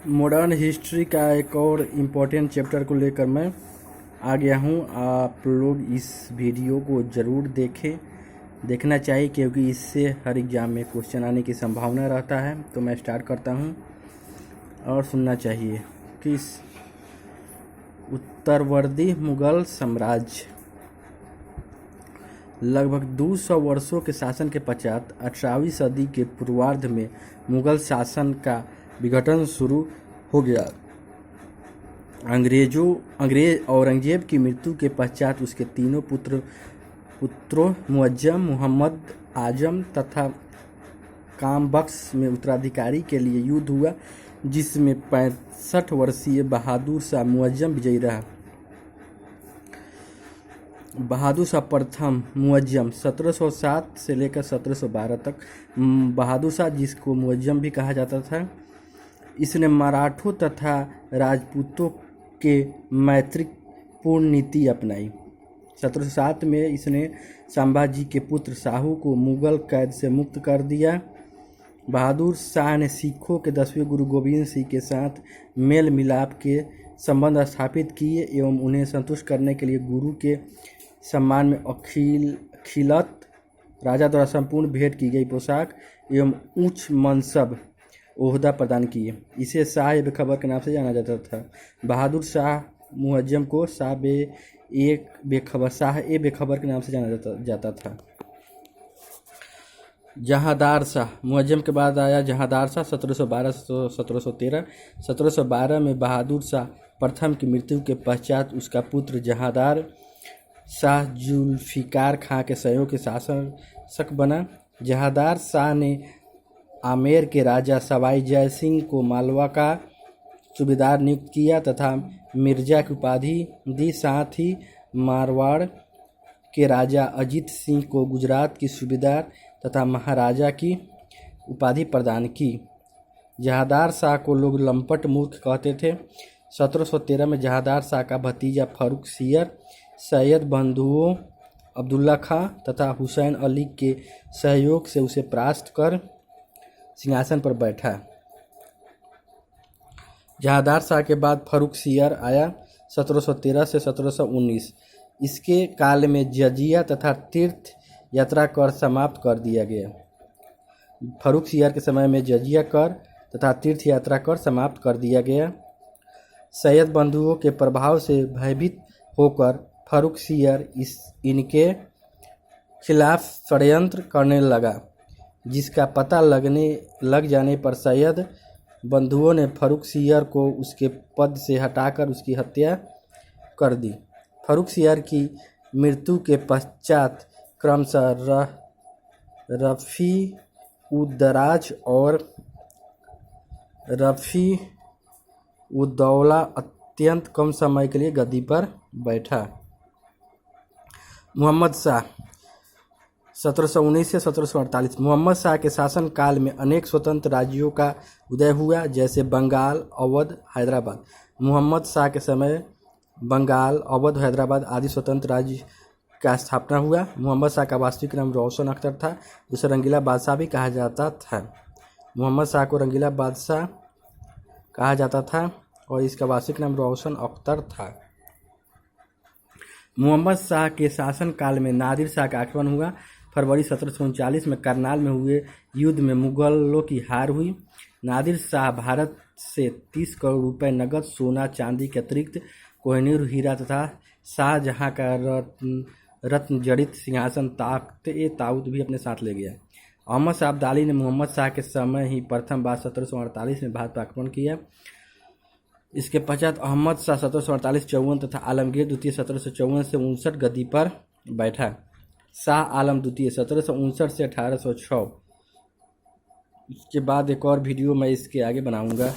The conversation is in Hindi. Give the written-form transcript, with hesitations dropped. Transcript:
मॉडर्न हिस्ट्री का एक और इम्पोर्टेंट चैप्टर को लेकर मैं आ गया हूँ। आप लोग इस वीडियो को ज़रूर देखना चाहिए, क्योंकि इससे हर एग्ज़ाम में क्वेश्चन आने की संभावना रहता है। तो मैं स्टार्ट करता हूँ और सुनना चाहिए। किस उत्तरवर्ती मुगल साम्राज्य लगभग 200 वर्षों के शासन के पश्चात 18वीं सदी के पूर्वार्ध में मुगल शासन का विघटन शुरू हो गया। अंग्रेज औरंगजेब की मृत्यु के पश्चात उसके तीनों पुत्रों मुअज्जम, मोहम्मद आजम तथा कामबख्श में उत्तराधिकारी के लिए युद्ध हुआ, जिसमें 65 वर्षीय बहादुर शाह मुअज्जम विजयी रहा। बहादुर शाह प्रथम मुअज्जम 1707 से लेकर 1712 तक। बहादुर शाह, जिसको मुअज्जम भी कहा जाता था, इसने मराठों तथा राजपूतों के मैत्रीपूर्ण नीति अपनाई। 1707 में इसने संभाजी के पुत्र शाहू को मुगल कैद से मुक्त कर दिया। बहादुर शाह ने सिखों के 10वें गुरु गोविंद सिंह के साथ मेल मिलाप के संबंध स्थापित किए एवं उन्हें संतुष्ट करने के लिए गुरु के सम्मान में अखिलत राजा द्वारा संपूर्ण भेंट की गई पोशाक एवं उच्च मनसब ओहदा प्रदान किए। इसे शाह ए बेखबर के नाम से जाना जाता था। बहादुर शाह मुअज्जम को शाह ए बेखबर के नाम से जाना जाता था। जहांदार शाह मुअज्जम के बाद आया जहांदार शाह 1712 से 1713। 1712 में बहादुर शाह प्रथम की मृत्यु के पश्चात उसका पुत्र जहांदार शाह जुल्फिकार खां के सहयोग के शासक बना। जहांदार शाह ने आमेर के राजा सवाई जय सिंह को मालवा का सूबेदार नियुक्त किया तथा मिर्जा की उपाधि दी। साथ ही मारवाड़ के राजा अजीत सिंह को गुजरात की सूबेदार तथा महाराजा की उपाधि प्रदान की। जहांदार शाह को लोग लंपट मूर्ख कहते थे। 1713 में जहांदार शाह का भतीजा फर्रुख सियर सैयद बंधुओं अब्दुल्ला खां तथा हुसैन अली के सहयोग से उसे परास्त कर सिंहासन पर बैठा। जहांदार शाह के बाद फर्रुख सियर आया 1713 से 1719। इसके काल में जजिया तथा तीर्थ यात्रा कर समाप्त कर दिया गया। फर्रुख सियर के समय में जजिया कर तथा तीर्थ यात्रा कर समाप्त कर दिया गया। सैयद बंधुओं के प्रभाव से भयभीत होकर फर्रुख सियर इनके खिलाफ षड्यंत्र करने लगा, जिसका पता लग जाने पर सैयद बंधुओं ने फर्रुख सियर को उसके पद से हटाकर उसकी हत्या कर दी। फर्रुख सियर की मृत्यु के पश्चात क्रमशः रफ़ी उद्दराज और रफ़ी उद्दौला अत्यंत कम समय के लिए गद्दी पर बैठा। मोहम्मद शाह 1719 से 1748। मोहम्मद शाह के शासन काल में अनेक स्वतंत्र राज्यों का उदय हुआ, जैसे बंगाल, अवध, हैदराबाद। मोहम्मद शाह के समय बंगाल, अवध, हैदराबाद आदि स्वतंत्र राज्य का स्थापना हुआ। मोहम्मद शाह का वास्तविक नाम रोशन अख्तर था, उसे रंगीला बादशाह भी कहा जाता था। मोहम्मद शाह को रंगीला बादशाह कहा जाता था और इसका वास्तविक नाम रोशन अख्तर था। मोहम्मद शाह के शासन काल में नादिर शाह का आक्रमण हुआ। फरवरी 1739 में करनाल में हुए युद्ध में मुगलों की हार हुई। नादिर शाह भारत से 30 करोड़ रुपए नगद, सोना, चांदी के अतिरिक्त कोहिनूर हीरा तथा शाहजहां का रत्न जड़ित सिंहासन ताउत भी अपने साथ ले गया। अहमद शाह अब्दाली ने मोहम्मद शाह के समय ही प्रथम बार 1748 में भारत पर आक्रमण किया। इसके पश्चात अहमद शाह 1748-54 तथा आलमगीर द्वितीय 1754 से 59 गद्दी पर बैठा। शाह आलम द्वितीय 1759 से 1806। इसके बाद एक और वीडियो मैं इसके आगे बनाऊंगा।